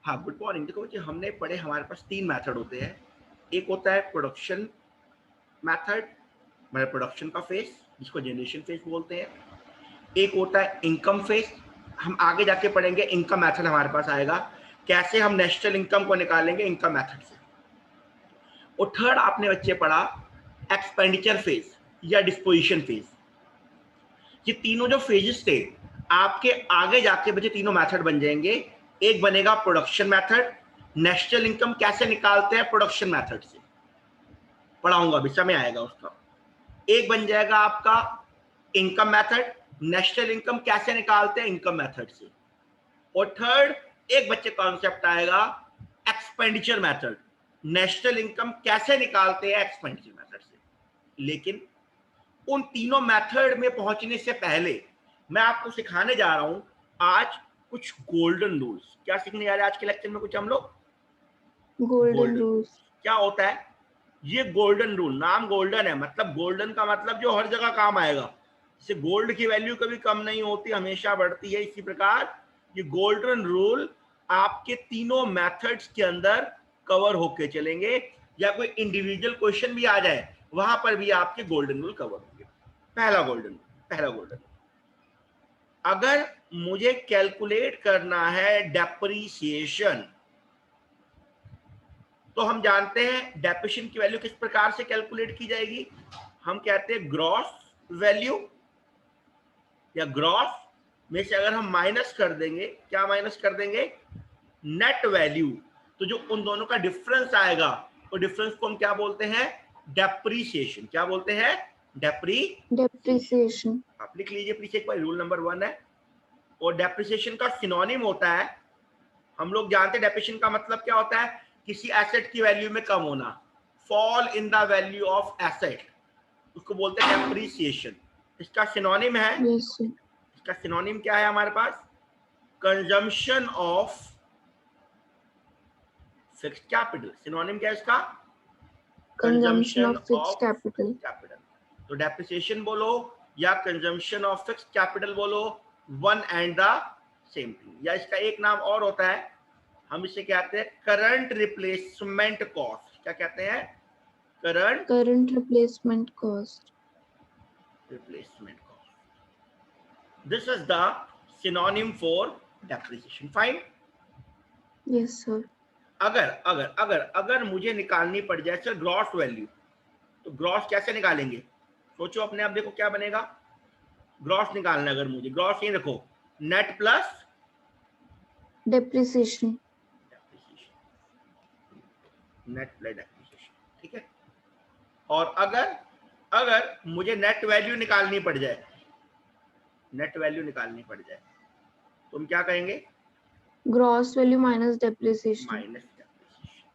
हाँ, good morning. देखो जी, हमने पढ़े हमारे पास 3 मेथड होते हैं। एक होता है प्रोडक्शन मेथड, मतलब प्रोडक्शन का फेज, जिसको जनरेशन फेज बोलते हैं। एक होता है इनकम फेज, हम आगे जाके पढ़ेंगे इनकम मेथड हमारे पास आएगा, कैसे हम नेशनल इनकम को निकालेंगे इनकम मेथड से। और थर्ड आपने बच्चे पढ़ा एक्सपेंडिचर फेज या डिस्पोजिशन फेज। ये तीनों जो फेजेस थे आपके आगे जाके बच्चे तीनों मेथड बन जाएंगे। एक बनेगा प्रोडक्शन मेथड, नेशनल इनकम कैसे निकालते हैं प्रोडक्शन मेथड से, पढ़ाऊंगा अभी, समय आएगा उसका। एक बन जाएगा आपका इनकम मेथड, नेशनल इनकम कैसे निकालते हैं इनकम मेथड से। और थर्ड एक बच्चे कॉन्सेप्ट आएगा एक्सपेंडिचर मेथड, नेशनल इनकम कैसे निकालते हैं एक्सपेंडिचर मेथड से। लेकिन उन तीनों मेथड में पहुंचने से पहले मैं आपको सिखाने जा रहा हूं आज कुछ गोल्डन रूल्स। क्या सीखने जा रहे हैं आज के लेक्चर में? कुछ हम लोग गोल्डन गोल्डन रूल्स। रूल्स। क्या होता है ये गोल्डन रूल? नाम गोल्डन है, मतलब गोल्डन का मतलब जो हर जगह काम आएगा। जैसे गोल्ड की वैल्यू कभी कम नहीं होती, हमेशा बढ़ती है, इसी प्रकार ये गोल्डन रूल आपके तीनों मेथड्स के अंदर कवर होके चलेंगे, या कोई इंडिविजुअल क्वेश्चन भी आ जाए वहां पर भी आपके गोल्डन रूल कवर होंगे। पहला गोल्डन, पहला गोल्डन, अगर मुझे कैलकुलेट करना है डेप्रिसिएशन, तो हम जानते हैं डेप्रिसिएशन की वैल्यू किस प्रकार से कैलकुलेट की जाएगी। हम कहते हैं ग्रॉस वैल्यू, या ग्रॉस में से अगर हम माइनस कर देंगे, क्या माइनस कर देंगे? Net value. तो जो उन दोनों का डिफरेंस आएगा, तो डिफरेंस को हम क्या बोलते हैं? डेप्रिसिएशन। क्या बोलते हैं? डेप्रिसिएशन। डेप्रिसिएशन। आप लिख लीजिए पीछे एक बार, रूल नंबर 1 है। और डेप्रिसिएशन का सिनोनिम होता है, हम लोग जानते हैं डेप्रिसिएशन का मतलब क्या होता है? किसी एसेट की वैल्यू में कम होना, fall in the value of asset, उसको बोलते हैं डेप्रिसिएशन। इसका सिनोनिम है, यस सर। इसका सिनोनिम क्या है हमारे पास? Consumption of fixed capital. Synonym क्या है इसका? Consumption consumption of fixed of capital. Capital. तो डेप्रिसिएशन बोलो या कंजम्पशन ऑफ फिक्स्ड कैपिटल बोलो, one and the same thing. या इसका एक नाम और होता है, हम इसे कहते हैं करंट रिप्लेसमेंट कॉस्ट। क्या कहते हैं? Current current replacement cost. replacement cost. This is the synonym for depreciation. Fine. Yes sir. अगर अगर अगर अगर मुझे निकालनी पड़ जाए सर ग्रॉस वैल्यू, तो ग्रॉस कैसे निकालेंगे? सोचो अपने आप, देखो क्या बनेगा। ग्रॉस निकालना अगर मुझे, ग्रॉस ये देखो, net plus depreciation. Net plus depreciation, ठीक है। और अगर अगर मुझे नेट वैल्यू निकालनी पड़ जाए, नेट वैल्यू निकालनी पड़ जाए, तो हम क्या कहेंगे? Gross value minus depreciation. Minus depreciation.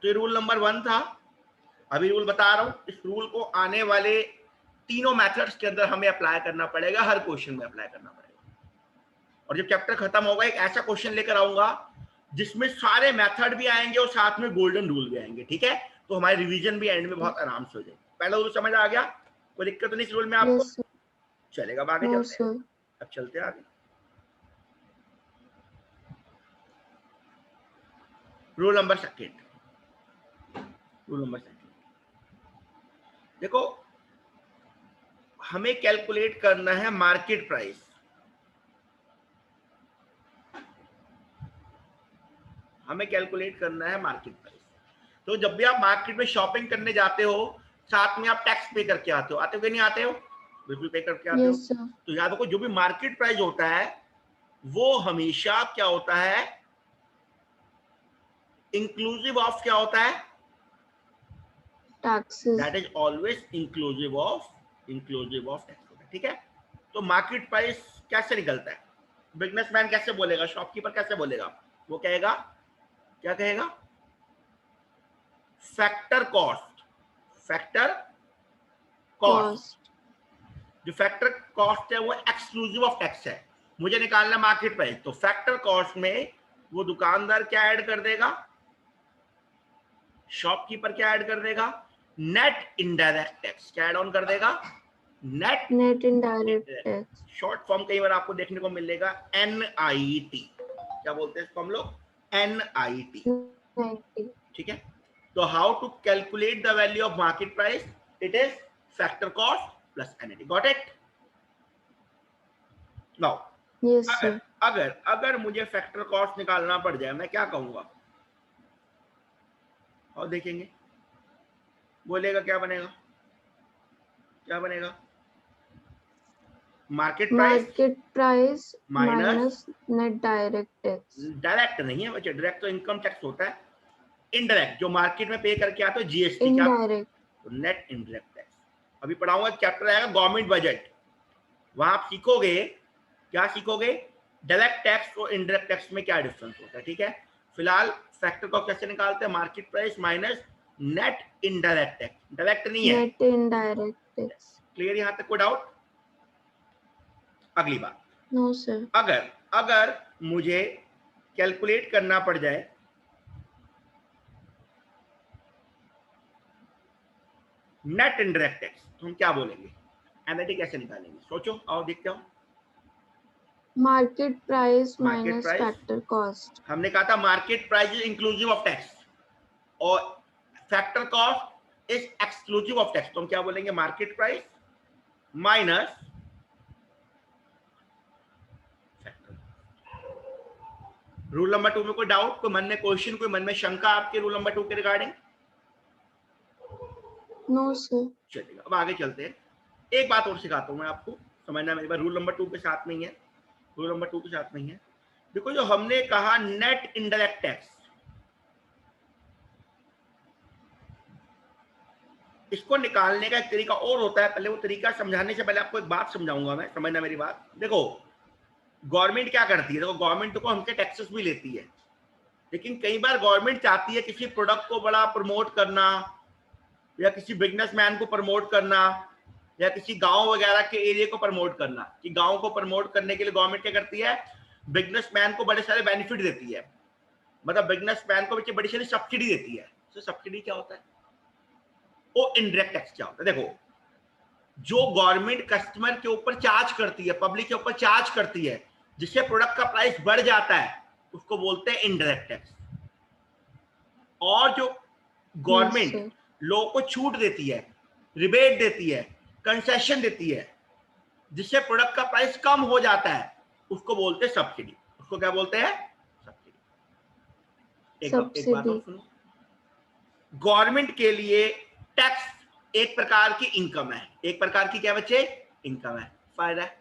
तो ये रूल नंबर 1 था। अभी रूल बता रहा हूं, इस रूल को आने वाले तीनों मेथड्स के अंदर हमें अप्लाई करना पड़ेगा, हर क्वेश्चन में अप्लाई करना पड़ेगा। और जब चैप्टर खत्म होगा एक ऐसा क्वेश्चन लेकर आऊंगा जिसमें सारे मेथड भी आएंगे और साथ में गोल्डन रूल भी आएंगे, ठीक है। तो हमारी रिवीजन भी एंड में बहुत आराम से हो जाएगी। पहला रूल समझ आ गया? कोई दिक्कत नहीं इस रूल में आपको? Yes sir. चलेगा, अब आगे नो चलते हैं। सर। अब चलते हैं आगे। Rule number second, rule number second, देखो हमें कैलकुलेट करना है मार्केट प्राइस। हमें कैलकुलेट करना है मार्केट प्राइस। तो जब भी आप मार्केट में शॉपिंग करने जाते हो, साथ में आप टैक्स पे करके आते हो, आते हो कि नहीं आते हो? बिल्कुल पे करके आते हो। Yes sir. तो याद रखो जो भी मार्केट प्राइस होता है वो हमेशा क्या होता है? इंक्लूसिव ऑफ क्या होता है? Taxes. That is always inclusive of tax होता है, ठीक है। तो मार्केट प्राइस कैसे निकलता है? बिजनेसमैन कैसे बोलेगा? शॉपकीपर कैसे बोलेगा? वो कहेगा, क्या कहेगा? Factor cost. Factor cost. Cost. जो फैक्टर कॉस्ट है वो एक्सक्लूसिव ऑफ टैक्स है। मुझे निकालना मार्केट प्राइस, तो फैक्टर कॉस्ट में वो दुकानदार क्या ऐड कर देगा? शॉपकीपर क्या ऐड कर देगा? Net indirect tax. क्या ऐड ऑन कर देगा? Net indirect tax. Short form कई बार आपको देखने को मिलेगा NIT। क्या बोलते हैं इसको हम लोग? NIT, 90. ठीक है। तो how to calculate the value of market price, it is factor cost plus NIT, got it. Now Yes, अगर sir. अगर अगर मुझे फैक्टर कॉस्ट निकालना पड़ जाए, मैं क्या कहूंगा, और देखेंगे, बोलेगा क्या बनेगा, क्या बनेगा, market price Market price minus, minus net direct tax. Direct नहीं है बच्चे, डायरेक्ट तो इनकम टैक्स होता है, इनडायरेक्ट जो मार्केट में पे करके आता है GST, क्या, Indirect. Net indirect tax. अभी पढ़ाऊंगा, चैप्टर आएगा गवर्नमेंट बजट, वहां आप सीखोगे, क्या सीखोगे, डायरेक्ट टैक्स और इनडायरेक्ट टैक्स में क्या डिफरेंस होता है, ठीक है। फिलहाल फैक्टर को कैसे निकालते हैं, market price minus net indirect tax, direct नहीं है, Net indirect tax. क्लियर, यहां तक कोई डाउट। अगली बात, No, sir. अगर अगर मुझे कैलकुलेट करना पड़ जाए नेट इनडायरेक्ट टैक्स, तो हम क्या बोलेंगे, एनआईटी कैसे निकालेंगे, सोचो, आओ देखते हो। Market price market minus price, factor cost. हमने कहा था market price is inclusive of tax और factor cost is exclusive of tax, तो हम क्या बोलेंगे, market price minus factor. Rule number 2 में कोई डाउट, कोई मन में क्वेश्चन, कोई मन में शंका आपके रूल नंबर 2 के रिगार्डिंग? No, sir. चलिए अब आगे चलते हैं। एक बात और सिखाता हूं मैं आपको, समझना मेरी बात, रूल नंबर 2 के साथ नहीं है, रूल नंबर 2 के साथ नहीं है। देखो जो हमने कहा नेट इनडायरेक्ट टैक्स, इसको निकालने का एक तरीका और होता है, पहले वो तरीका समझाने से पहले आपको एक बात समझाऊंगा मैं, समझना मेरी बात। देखो गवर्नमेंट क्या करती है, देखो गवर्नमेंट को हमसे टैक्सेस भी लेती है, लेकिन कई बार गवर्नमेंट चाहती है किसी प्रोडक्ट को बड़ा प्रमोट करना, या किसी बिजनेसमैन को प्रमोट करना, या किसी गांव वगैरह के एरिया को प्रमोट करना, कि गांव को प्रमोट करने के लिए गवर्नमेंट क्या करती है, बिजनेसमैन को बड़े सारे बेनिफिट देती है, मतलब बिजनेसमैन को बड़ी सारी सब्सिडी देती है। तो सब्सिडी क्या होता है, वो इनडायरेक्ट टैक्स क्या होता है, देखो जो गवर्नमेंट कस्टमर के ऊपर चार्ज करती है, पब्लिक के ऊपर चार्ज करती है, जिससे प्रोडक्ट का प्राइस बढ़ जाता है, उसको बोलते हैं इनडायरेक्ट टैक्स। और जो Yes, गवर्नमेंट sir. लोगों को छूट देती है, रिबेट देती है, कंसेशन देती है, जिससे प्रोडक्ट का प्राइस कम हो जाता है, उसको बोलते हैं सब्सिडी। उसको क्या बोलते हैं, सब्सिडी। एक बात और Subsidy. सुनो, गवर्नमेंट के लिए टैक्स एक प्रकार की इनकम है, एक प्रकार की क्या बच्चे, इनकम है, फायदा है।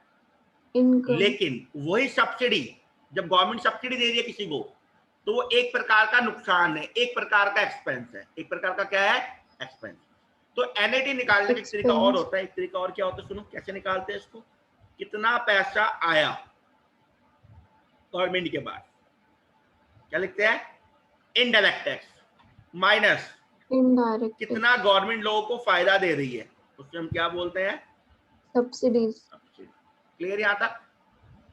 Income. लेकिन वही सब्सिडी, जब गवर्नमेंट सब्सिडी दे रही है किसी को, तो वो एक प्रकार का नुकसान है, एक प्रकार का एक्सपेंस है, एक प्रकार का क्या है, एक्सपेंस। तो एनआईटी निकालने का एक तरीका और Expense. होता है, एक तरीका और क्या होता है, सुनो कैसे निकालते हैं इसको, कितना पैसा आया गवर्नमेंट के पास, क्या लिखते हैं, इनडायरेक्ट टैक्स माइनस Indirect कितना tax. गवर्नमेंट लोगों को फायदा दे रही है, उससे हम क्या बोलते हैं, Subsidies. सब्सिडी। क्लियर यहां तक?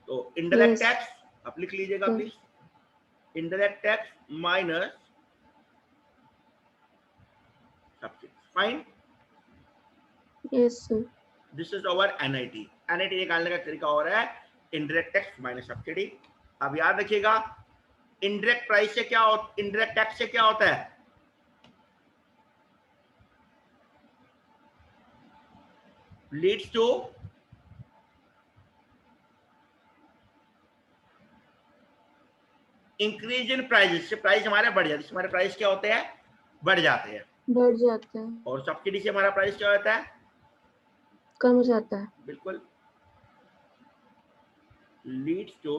तो इनडायरेक्ट Yes, टैक्स आप लिख लीजिएगा sir. Please, indirect tax minus subsidy, fine, Yes, sir. this is our NIT। NIT निकालने का तरीका और है indirect tax minus subsidy। अब याद रखिएगा indirect प्राइस से क्या होता, indirect टैक्स से क्या होता है, leads to increase in price, से प्राइस हमारे बढ़ जाते हैं, हमारे प्राइस क्या होते हैं, बढ़ जाते हैं, बढ़ जाता है, और सब्सिडी से हमारा प्राइस क्या होता है, कम हो जाता है। बिल्कुल, leads to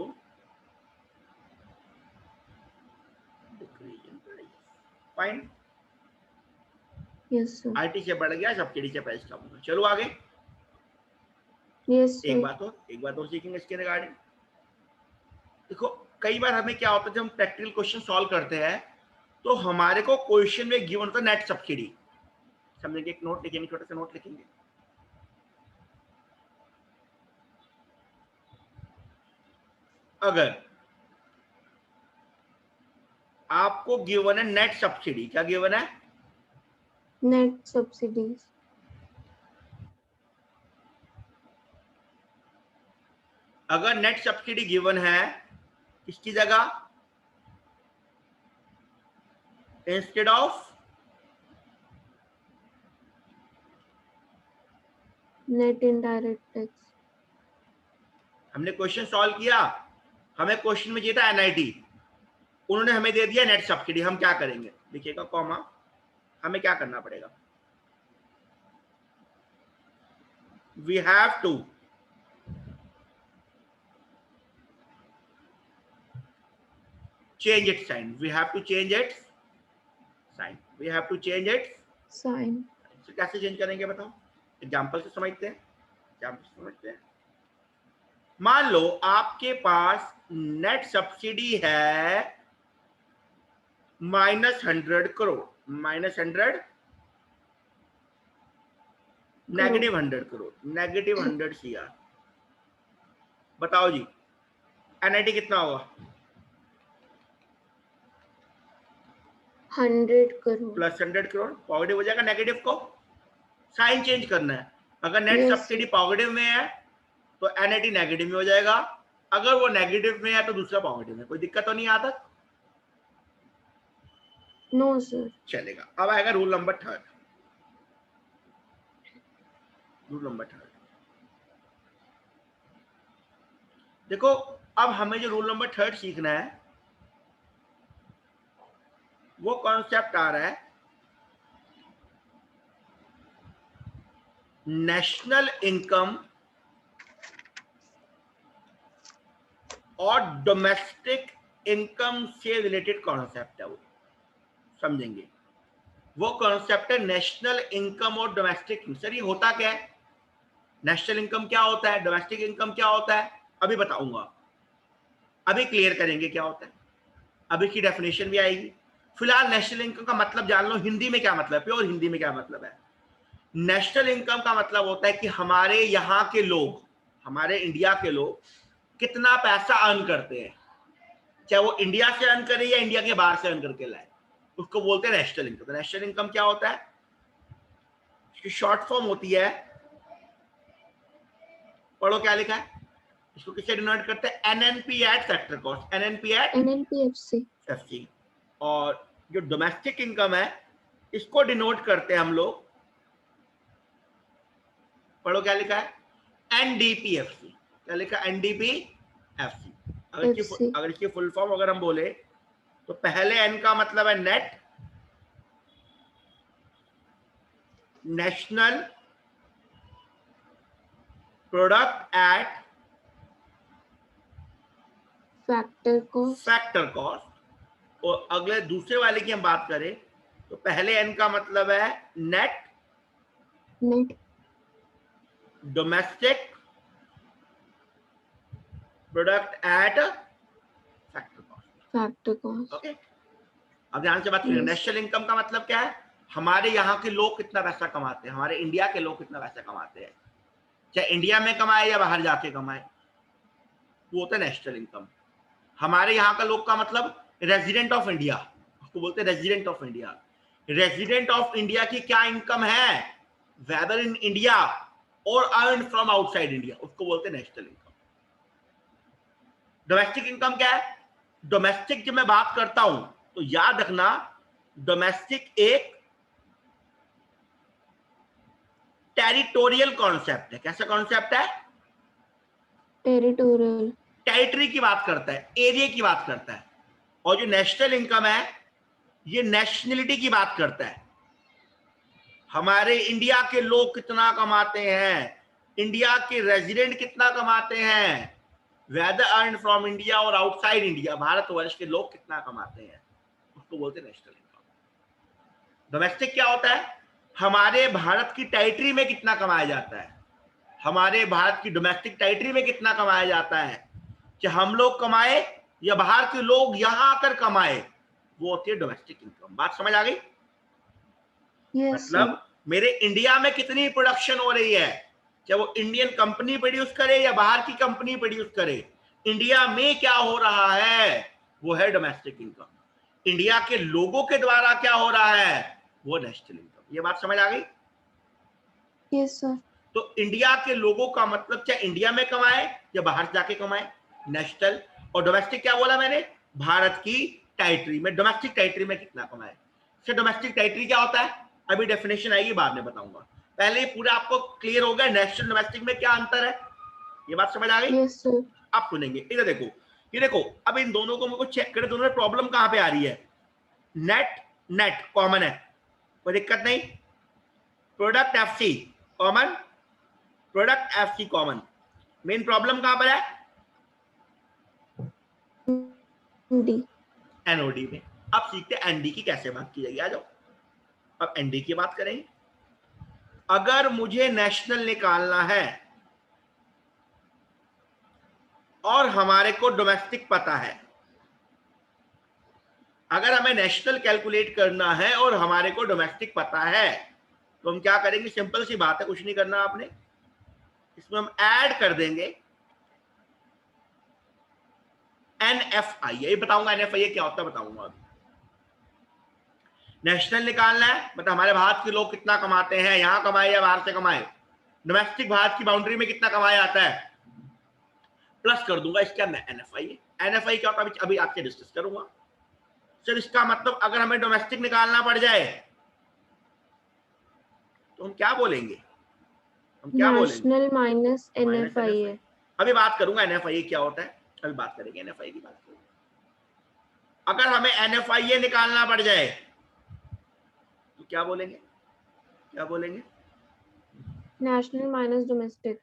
decrease in price, fine. Yes, sir. IT से बढ़ गया, सब्सिडी से प्राइस कम होगा। चलो आगे, Yes, एक sir. बात और सीखेंगे इसके रिगार्डिंग। देखो कई बार हमें क्या होता है, जब हम प्रैक्टिकल क्वेश्चन सॉल्व करते हैं, तो हमारे को क्वेश्चन में गिवन होता है नेट सब्सिडी, समझेंगे, एक नोट लिखेंगे, छोटा सा नोट लिखेंगे, अगर आपको गिवन है नेट सब्सिडी, क्या गिवन है, Net subsidies. अगर नेट सब्सिडी गिवन है किसकी जगह, instead of net indirect tax. हमने क्वेश्चन सॉल्व किया, हमें क्वेश्चन में चाहिए था एनआईटी, उन्होंने हमें दे दिया नेट सब्सिडी। हम क्या करेंगे, देखिएगा कॉमा, हमें क्या करना पड़ेगा, we have to change its sign, we have to change its sign, we have to change its sign. कैसे चेंज करेंगे बताओ, एग्जांपल से समझते हैं, एग्जांपल से समझते हैं। मान लो आपके पास नेट सब्सिडी है -100 करोड़, -100 -100 करोड़, -100 CR। बताओ जी एनआईटी कितना होगा, 100 करोड़। +100 करोड़, पॉजिटिव हो जाएगा, नेगेटिव को साइन चेंज करना है। अगर नेट Yes, सब्सिडी पॉजिटिव में है तो एनआईटी नेगेटिव में हो जाएगा, अगर वो नेगेटिव में है तो दूसरा पॉजिटिव में। कोई दिक्कत तो नहीं आता? No sir. चलेगा। अब आएगा रूल नंबर 3, रूल नंबर 3। देखो अब हमें जो रूल नंबर 3 सीखना है वो कॉन्सेप्ट आ रहा है नेशनल इनकम और डोमेस्टिक इनकम से रिलेटेड कॉन्सेप्ट है, वो समझेंगे। वो कॉन्सेप्ट है नेशनल इनकम और डोमेस्टिक। सर ये होता क्या है, नेशनल इनकम क्या होता है, डोमेस्टिक इनकम क्या होता है, अभी बताऊंगा, अभी क्लियर करेंगे क्या होता है, अभी की डेफिनेशन भी आएगी। फिलहाल नेशनल इनकम का मतलब जान लो, हिंदी में क्या मतलब है, प्योर हिंदी में क्या मतलब है। नेशनल इनकम का मतलब होता है कि हमारे यहाँ के लोग, हमारे इंडिया के लोग कितना पैसा अर्न करते हैं, चाहे वो इंडिया से अर्न करे या इंडिया के बाहर से अर्न करके लाए, उसको बोलते हैं नेशनल इनकम। नेशनल इनकम क्या होता है, इसकी शॉर्ट फॉर्म होती है, पढ़ो क्या लिखा है, इसको किससे डिनोट करते हैं, NNP at factor cost, NNP at NNPFC. और जो डोमेस्टिक इनकम है इसको डिनोट करते हैं हम लोग, पढ़ो क्या लिखा है, एनडीपीएफसी। क्या लिखा, एनडीपीएफसी। अगर इसकी फुल फॉर्म अगर हम बोले तो पहले एन का मतलब है net, national product at factor cost, और अगले दूसरे वाले की हम बात करें तो पहले एन का मतलब है net domestic product at factor cost. Okay, अब ध्यान से बात करें। नेशनल इनकम का मतलब क्या है, हमारे यहाँ के लोग कितना पैसा कमाते हैं, हमारे इंडिया के लोग कितना पैसा कमाते हैं, चाहे इंडिया में कमाए या बाहर जाके कमाए, वो होता है नेशनल इनकम। हमारे यहाँ का लोग का मतलब रेजिडेंट ऑफ इंडिया, उसको बोलते हैं resident of India. Resident of India की क्या इनकम है, वेदर इन इंडिया और अर्न फ्रॉम आउटसाइड इंडिया, उसको बोलते हैं नेशनल इनकम। डोमेस्टिक इनकम क्या है, डोमेस्टिक जब मैं बात करता हूं तो याद रखना डोमेस्टिक एक टेरिटोरियल कॉन्सेप्ट है। कैसा कॉन्सेप्ट है, टेरिटोरियल, टेरिटरी की बात करता है, एरिया की बात करता है। और जो नेशनल इनकम है ये नेशनलिटी की बात करता है, हमारे इंडिया के लोग कितना कमाते हैं, इंडिया के रेजिडेंट कितना कमाते हैं, वेदर अर्न फ्रॉम इंडिया और आउटसाइड इंडिया, भारतवर्ष के लोग कितना कमाते हैं, उसको बोलते हैं नेशनल इनकम। डोमेस्टिक क्या होता है, हमारे भारत की टेरिटरी में कितना कमाया जाता है, हमारे भारत की डोमेस्टिक टेरिटरी में कितना कमाया जाता है, चाहे हम लोग कमाए या बाहर के लोग यहां आकर कमाए, वो होती है डोमेस्टिक इनकम। बात समझ आ गई? मतलब मेरे इंडिया में कितनी प्रोडक्शन हो रही है, चाहे वो इंडियन कंपनी प्रोड्यूस करे या बाहर की कंपनी प्रोड्यूस करे, इंडिया में क्या हो रहा है वो है डोमेस्टिक इनकम। इंडिया के लोगों के द्वारा क्या हो रहा है वो नेशनल इनकम। ये बात समझ आ गई? Yes sir. तो इंडिया के लोगों का मतलब चाहे इंडिया में कमाए या बाहर जाके कमाए, नेशनल। और डोमेस्टिक क्या बोला मैंने, भारत की टेरिटरी में, डोमेस्टिक टेरिटरी में कितना कमाए। डोमेस्टिक टेरिटरी क्या होता है, अभी डेफिनेशन आएगी, बाद में बताऊंगा। पहले पूरा आपको क्लियर हो गया नेशनल डोमेस्टिक में क्या अंतर है, ये बात समझ आ गई? Yes sir. आप सुनेंगे, इधर देखो, ये देखो, अब इन दोनों को मुझको चेक करें, दोनों में प्रॉब्लम कहां पे आ रही है। नेट नेट कॉमन है, कोई दिक्कत नहीं। Product FC common, product FC common. Main problem कहां पर है, डी। एनओडी में। अब सीखते हैं एनडी की कैसे बात की जाएगी, आ जाओ। अब एनडी की बात करेंगे। अगर मुझे नेशनल निकालना है और हमारे को डोमेस्टिक पता है, अगर हमें नेशनल कैलकुलेट करना है और हमारे को डोमेस्टिक पता है, तो हम क्या करेंगे, सिंपल सी बात है, कुछ नहीं करना आपने, इसमें हम ऐड कर देंगे एनएफआई। ये बताऊंगा एनएफआई क्या होता है, बताऊंगा अभी। नेशनल निकालना है, मतलब हमारे भारत के लोग कितना कमाते हैं, यहां कमाए या बाहर से कमाए, डोमेस्टिक भारत की बाउंड्री में कितना कमाया जाता है, प्लस कर दूंगा इसके अंदर एनएफआई। एनएफआई क्या होता है अभी आपसे डिस्कस करूंगा। सर इसका मतलब अगर हमें डोमेस्टिक निकालना पड़ जाए तो हम क्या बोलेंगे, हम क्या बोलेंगे, national minus minus NFI NFI. है। अभी बात करूंगा एनएफआई क्या होता है, अभी बात करेंगे एनएफआई की बात करेंगे। अगर हमें एनएफआई निकालना पड़ जाए तो क्या बोलेंगे, क्या बोलेंगे, नेशनल माइनस डोमेस्टिक।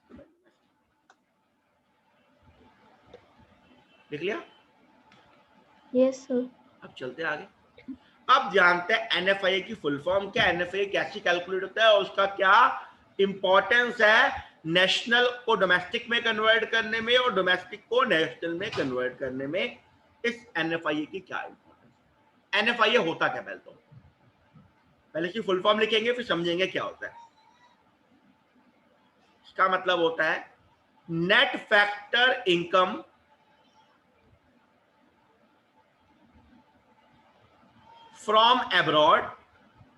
लिख लिया? Yes sir. अब चलते आगे। अब जानते हैं एनएफआई की फुल फॉर्म क्या, एनएफआई कैसे कैलकुलेट होता है और उसका क्या इंपॉर्टेंस है नेशनल को डोमेस्टिक में कन्वर्ट करने में और डोमेस्टिक को नेशनल में कन्वर्ट करने में। इस एनएफआई की क्या इंपॉर्टेंस, एनएफआई होता क्या, पहले इसकी फुल फॉर्म लिखेंगे फिर समझेंगे क्या होता है। इसका मतलब होता है net factor income from abroad.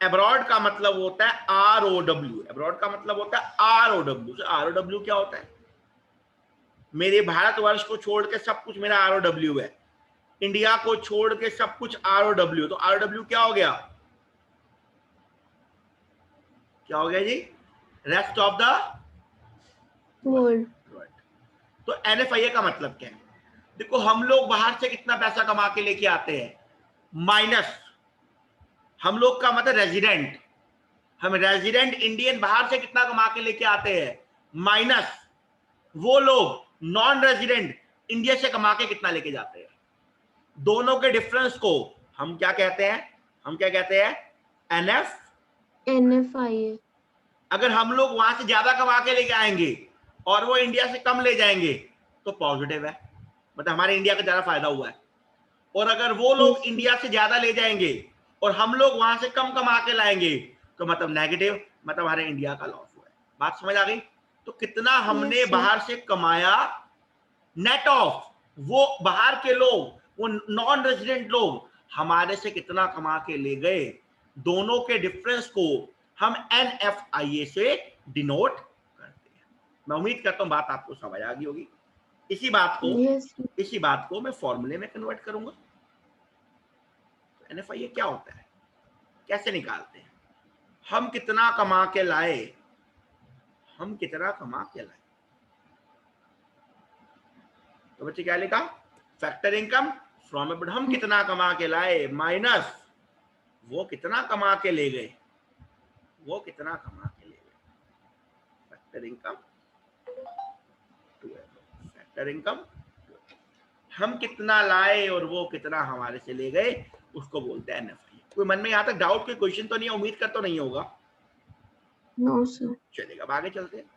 Abroad का मतलब होता है ROW, एब्रॉड का मतलब होता है ROW। ROW क्या होता है, मेरे भारतवर्ष को छोड़ के सब कुछ मेरा ROW है, इंडिया को छोड़ के सब कुछ ROW। तो ROW क्या हो गया, क्या हो गया जी, रेस्ट ऑफ द वर्ल्ड। तो एनएफआई का मतलब क्या है, देखो हम लोग बाहर से कितना पैसा कमा के लेके आते हैं, माइनस हम लोग का मतलब रेजिडेंट, हम रेजिडेंट इंडियन बाहर से कितना कमा के लेके आते हैं, माइनस वो लोग नॉन रेजिडेंट इंडिया से कमा के कितना लेके जाते हैं। दोनों के डिफरेंस को हम क्या कहते हैं, हम क्या कहते हैं, एनएफआई है। अगर हम लोग वहां से ज्यादा कमा के लेके आएंगे और वो इंडिया से कम ले जाएंगे तो पॉजिटिव है, मतलब हमारे इंडिया का ज्यादा फायदा हुआ है। और अगर वो लोग Yes, इंडिया से ज्यादा ले जाएंगे और हम लोग वहां से कम कमा के लाएंगे तो मतलब नेगेटिव, मतलब हमारे इंडिया का लॉस हुआ है। बात समझ आ गई? तो कितना हमने yes, sir. बाहर से कमाया, नेट ऑफ वो बाहर के लोग, वो नॉन रेजिडेंट लोग हमारे से कितना कमा के ले गए, दोनों के डिफरेंस को हम NFIA से डिनोट करते हैं। मैं उम्मीद करता हूं बात आपको समझ आ गई होगी। इसी बात को Yes, sir. इसी बात को मैं फॉर्मूले में कन्वर्ट करूंगा। तो NFIA क्या होता है, कैसे निकालते हैं, हम कितना कमा के लाए, हम कितना कमा के लाए। तो बच्चे क्या लिखा, फैक्टर इनकम फ्रॉम ए, हम कितना कमा के लाए माइनस वो कितना कमा के ले गए, वो कितना कमा के ले गए। Factor income two factor income, हम कितना लाए और वो कितना हमारे से ले गए, उसको बोलते हैं एनएफआई। कोई मन में यहाँ तक डाउट, कोई क्वेश्चन तो नहीं है, उम्मीद कर तो नहीं होगा। No, sir. चलेगा, अब आगे चलते हैं।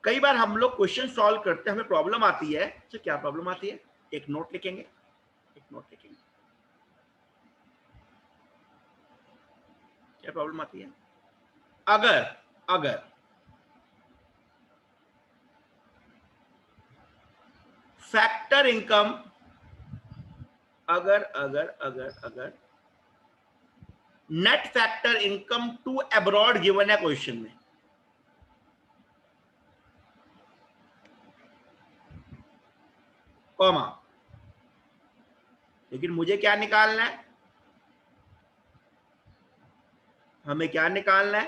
कई बार हम लोग क्वेश्चन सॉल्व करते हैं, हमें प्रॉब्लम आती है, तो क्या प्रॉब्लम आती है, एक नोट लिखेंगे, एक नोट लिखेंगे, क्या प्रॉब्लम आती है, अगर अगर फैक्टर इनकम, अगर अगर अगर अगर net factor income to abroad given है क्वेश्चन में, कॉमा, लेकिन मुझे क्या निकालना है, हमें क्या निकालना है?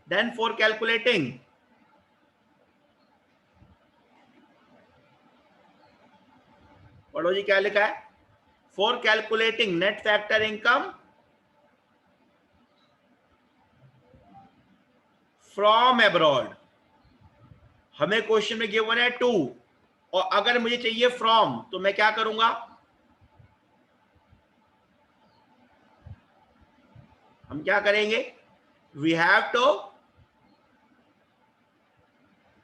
देन फॉर कैलकुलेटिंग पढ़ो जी क्या लिखा है? For calculating net factor income from abroad, हमें क्वेश्चन में गिवन है टू, और अगर मुझे चाहिए फ्रॉम तो मैं क्या करूंगा? हम क्या करेंगे? वी हैव टू,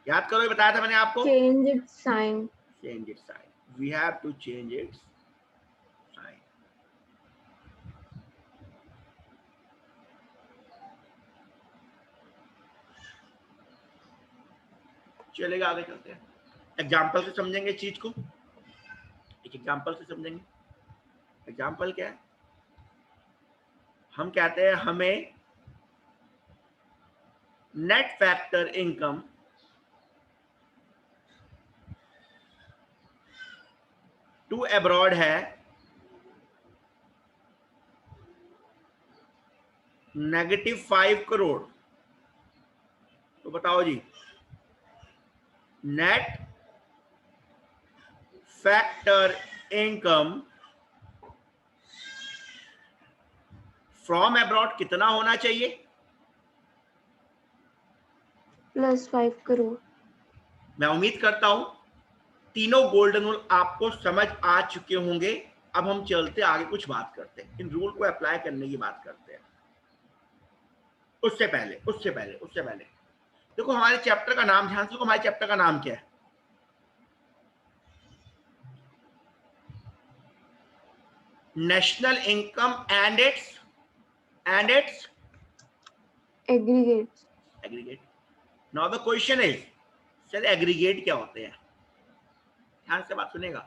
याद करो, ये बताया था मैंने आपको, Change its sign. Change its sign, we have to change its sign. चलेगा, आगे चलते हैं, एग्जाम्पल से समझेंगे चीज को, एक एग्जाम्पल से समझेंगे। एग्जाम्पल क्या है? हम कहते हैं हमें net factor income to abroad है -5 करोड़। तो बताओ जी, net factor income from abroad कितना होना चाहिए? +5 crore. मैं उम्मीद करता हूं तीनों गोल्डन रूल आपको समझ आ चुके होंगे। अब हम चलते आगे, कुछ बात करते हैं, इन रूल को अप्लाई करने की बात करते हैं। उससे पहले देखो, हमारे चैप्टर का नाम ध्यान से देखो, हमारे चैप्टर का नाम क्या है? National income and it's Aggregates. Aggregate. Now the question is, sir aggregate क्या होते हैं? ध्यान से बात सुनेगा।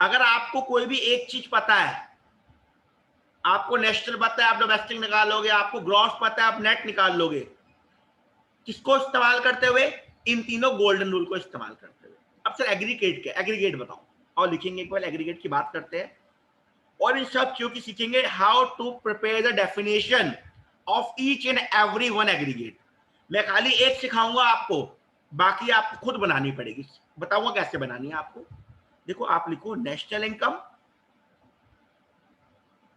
अगर आपको कोई भी एक चीज पता है, आपको नेशनल पता है आप डोमेस्टिक निकालोगे, आपको ग्रॉस पता है आप नेट निकाल लोगे, किसको इस्तेमाल करते हुए? इन तीनों गोल्डन रूल को इस्तेमाल करते हुए। अब सर एग्रीगेट क्या? एग्रीगेट बताओ, और लिखेंगे, एक बार एग्रीगेट की बात करते हैं, और इन सब चीजों की सीखेंगे how to prepare the definition of each and every one aggregate. मैं खाली एक सिखाऊंगा आपको, बाकी आपको खुद बनानी पड़ेगी। बताऊंगा कैसे बनानी है आपको। देखो, आप लिखो नेशनल इनकम,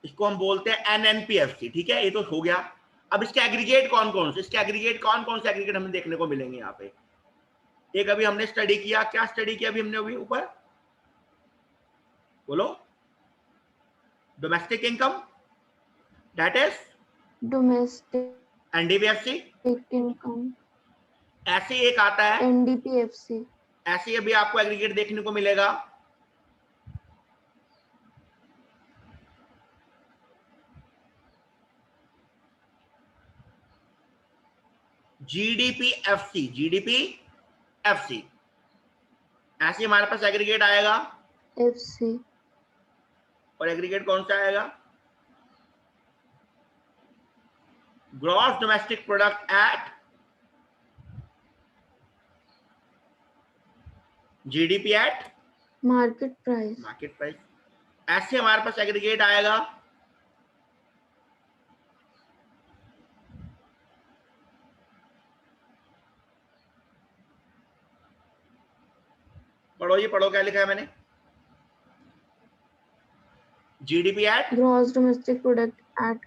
इसको हम बोलते हैं एनएनपीएफसी, ठीक है, ये तो हो गया। अब इसके एग्रीगेट कौन कौन से, एग्रीगेट हमें देखने को मिलेंगे यहाँ पे? एक अभी हमने स्टडी किया, क्या स्टडी किया अभी हमने अभी ऊपर, बोलो? Domestic income, that is Domestic NDPFC. income. ऐसे एक आता है, NDPFC. ऐसे अभी आपको एग्रीगेट देखने को मिलेगा, जीडीपीएफसी ऐसे हमारे पास एग्रीगेट आएगा। FC. और एग्रीगेट कौन सा आएगा? Gross domestic product at GDP at Market price. Market price. ऐसे हमारे पास एग्रीगेट आएगा पढ़ो ये, पढ़ो क्या लिखा है मैंने? GDP at, Gross domestic product at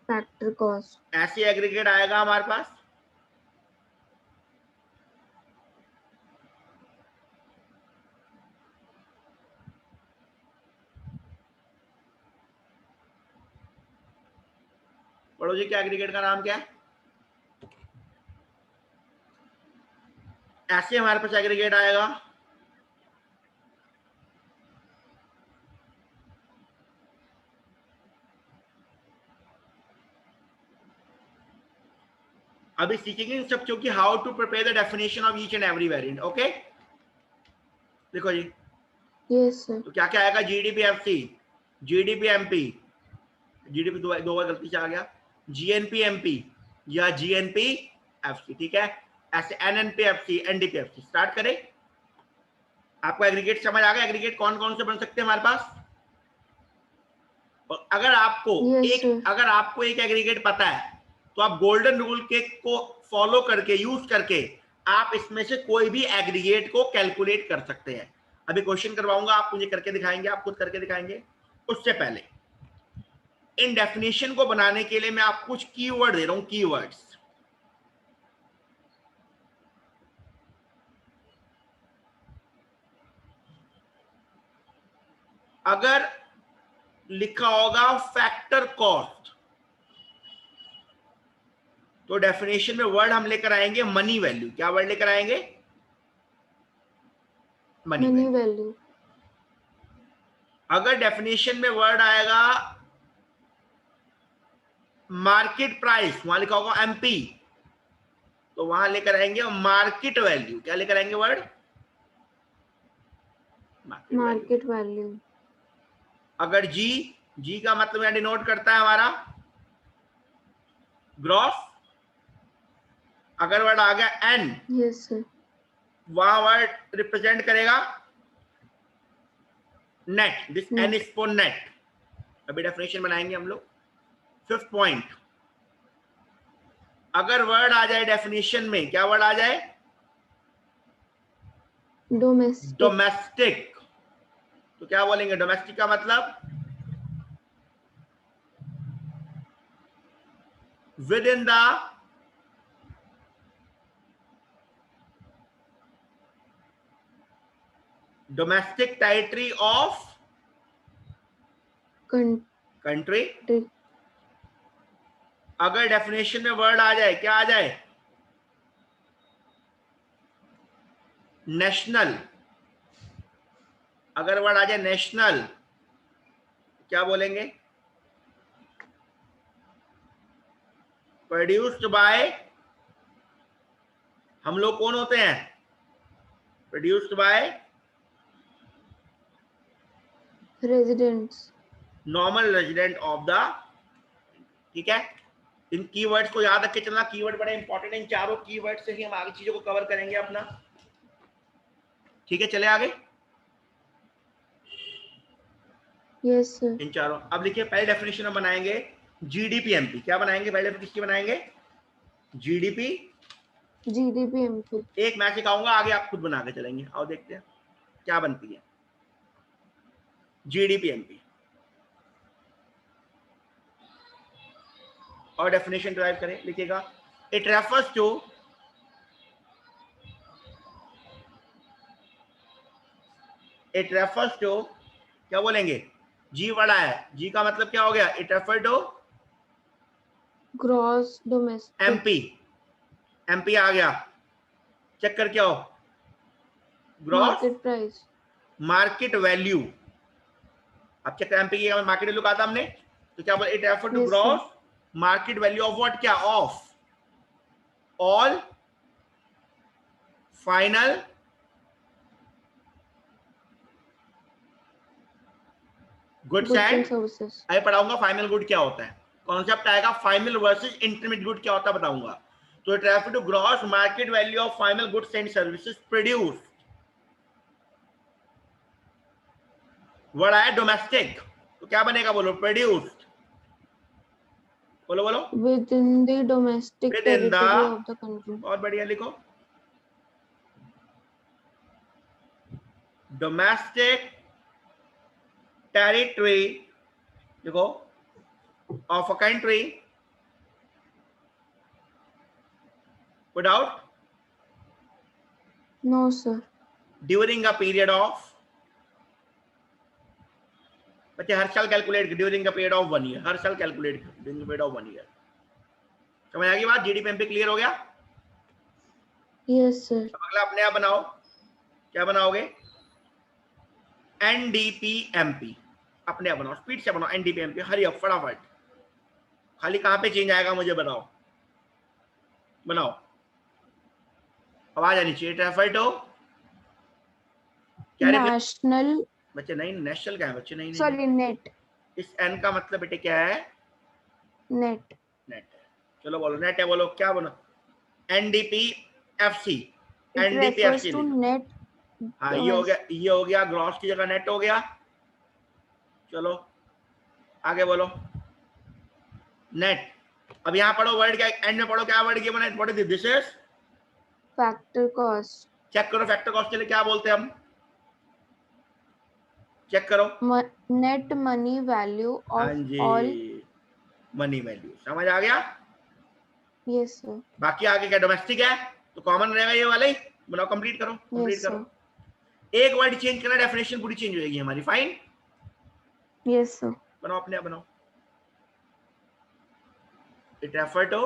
factor cost. ऐसे एग्रीगेट आएगा हमारे पास। पढ़ो जी, क्या एग्रीगेट का नाम क्या है? ऐसे हमारे पास एग्रीगेट आएगा अभी सीखेंगे इन सब चीजों की how to prepare the definition of each and every variant. Okay, देखो जी, Yes, sir. तो क्या क्या आएगा? जीडीपीएफसी, जीडीपीएमपी, जीडीपी दो बार गलती से आ गया, जीएनपीएमपी या जीएनपीएफसी, ठीक है। ऐसे एनएनपीएफसी, एनडीपीएफसी। स्टार्ट करें, आपको एग्रीगेट समझ आ गया? एग्रीगेट कौन कौन से बन सकते हैं हमारे पास? और अगर आपको Yes, sir. अगर आपको एक एग्रीगेट पता है तो आप गोल्डन रूल के को फॉलो करके यूज करके आप इसमें से कोई भी एग्रीगेट को कैलकुलेट कर सकते हैं। अभी क्वेश्चन करवाऊंगा, आप मुझे करके दिखाएंगे, आप खुद करके दिखाएंगे। उससे पहले इन डेफिनेशन को बनाने के लिए मैं आपको कुछ कीवर्ड दे रहा हूं, कीवर्ड्स। अगर लिखा होगा फैक्टर कॉस्ट तो डेफिनेशन में वर्ड हम लेकर आएंगे मनी वैल्यू। क्या वर्ड लेकर आएंगे? Money Money value. value. अगर डेफिनेशन में वर्ड आएगा मार्केट प्राइस, वहां लिखा होगा एमपी, तो वहां लेकर आएंगे मार्केट वैल्यू। क्या लेकर आएंगे वर्ड? Market value. अगर जी का मतलब यहां डिनोट करता है हमारा ग्रॉस। अगर वर्ड आ गया एन, Yes, sir. वहां वर्ड रिप्रेजेंट करेगा net. This N is for net. अभी डेफिनेशन बनाएंगे हम लोग। फिफ्थ पॉइंट, अगर वर्ड आ जाए डेफिनेशन में, क्या वर्ड आ जाए? Domestic. डोमेस्टिक। तो क्या बोलेंगे? डोमेस्टिक का मतलब within the domestic territory of country. Country. अगर डेफिनेशन में वर्ड आ जाए, क्या आ जाए? नेशनल। अगर वर्ड आ जाए नेशनल, क्या बोलेंगे? प्रोड्यूस्ड बाय, हम लोग कौन होते हैं? Produced by Residents. Normal resident of the. ठीक है, इन कीवर्ड्स को याद रख के चलना। कीवर्ड बड़े इंपॉर्टेंट है। इन चारों कीवर्ड से ही हम आगे चीजों को कवर करेंगे अपना। ठीक है, चले आगे। Yes, sir. इन चारों, अब लिखिए पहले डेफिनेशन हम बनाएंगे जीडीपी एमपी। क्या बनाएंगे पहले? किसकी बनाएंगे? जीडीपी। GDP MP. एक मैं सिखाऊंगा, आगे आप खुद बना के चलेंगे। आओ देखते हैं क्या बनती है जीडीपी एमपी। और डेफिनेशन ड्राइव करें, लिखिएगा इट रेफर्स टू क्या बोलेंगे? जी बड़ा है, जी का मतलब क्या हो गया? It refer to Gross domestic. MP. MP आ गया, चेक करके आओ। Gross Market price. Market value. अब चेक एमपी की मार्केट वैल्यू कहा था हमने, तो क्या बोले? It refer to Yes, gross market value of what? क्या? Of all final goods Goods and and. services. अभी पढ़ाऊंगा फाइनल गुड क्या होता है। कॉन्सेप्ट आएगा फाइनल वर्सेस इंटरमीडिएट गुड क्या होता है बताऊंगा। तो it refer to gross market value of final goods and services produce. Word आया डोमेस्टिक, तो क्या बनेगा? बोलो प्रोड्यूस्ड। बोलो बोलो। Within the domestic within the, territory of the country. बहुत बढ़िया लिखो, डोमेस्टिक टेरिटरी देखो of a country without No, sir. During a period of, बच्चे हर साल calculate during the period of 1 year. हर साल calculate during the period of 1 year. समझ आ गई बात? जीडीपी एमपी क्लियर हो गया? Yes, sir. अब अगला अपने आप बनाओ। क्या बनाओगे? NDP MP. अपने आप बनाओ, स्पीड से बनाओ। एनडीपी एमपी, हरी अप, फटाफट। खाली कहां पे चेंज आएगा मुझे बताओ। बनाओ, आवाज आनी चाहिए। रेफर टू क्या? National. बच्चे नहीं, नेशनल क्या है बच्चे? नहीं Sorry, net. इस एन का मतलब बेटे क्या है? Net. नेट है। चलो बोलो नेट है, बोलो क्या बोलो? NDP FC. It NDP refers FC to net. हाँ, ये हो गया, ये हो गया ग्रॉस की जगह नेट हो गया। चलो आगे बोलो नेट। अब यहाँ पढ़ो वर्ड क्या, एंड में पढ़ो क्या वर्ड क्या बना, what is this is factor cost. Check करो फैक्टर कॉस्ट के लिए क्या बोलते हैं हम, चेक करो। Net money value हाँ of जी, all. मनी वैल्यू समझ आ गया। Yes sir. बाकी आगे क्या डोमेस्टिक है तो कॉमन रहेगा ये वाला ही, बनाओ कंप्लीट करो कंप्लीट Yes करो। sir. एक वर्ड चेंज करना, डेफिनेशन पूरी चेंज हो जाएगी हमारी, फाइन। Yes sir. बनाओ अपने आप बनाओ। इट रेफर टू,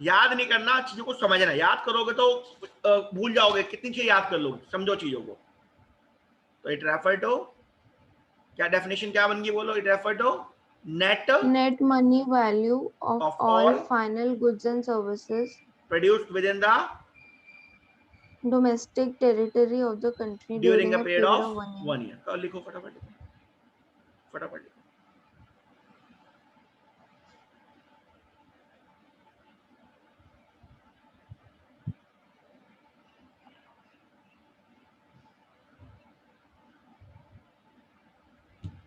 याद नहीं करना, चीजों को समझना, याद करोगे तो भूल जाओगे, कितनी चीजें याद कर लोगे, समझो चीजों को। तो इट रेफर टू, क्या डेफिनेशन क्या बन गई बोलो, it refer to net Net money value of of all all final goods and services produced within the domestic territory of the country during during a a period period of of 1 year. 1 year। तो लिखो फटाफट फटाफट लिखो।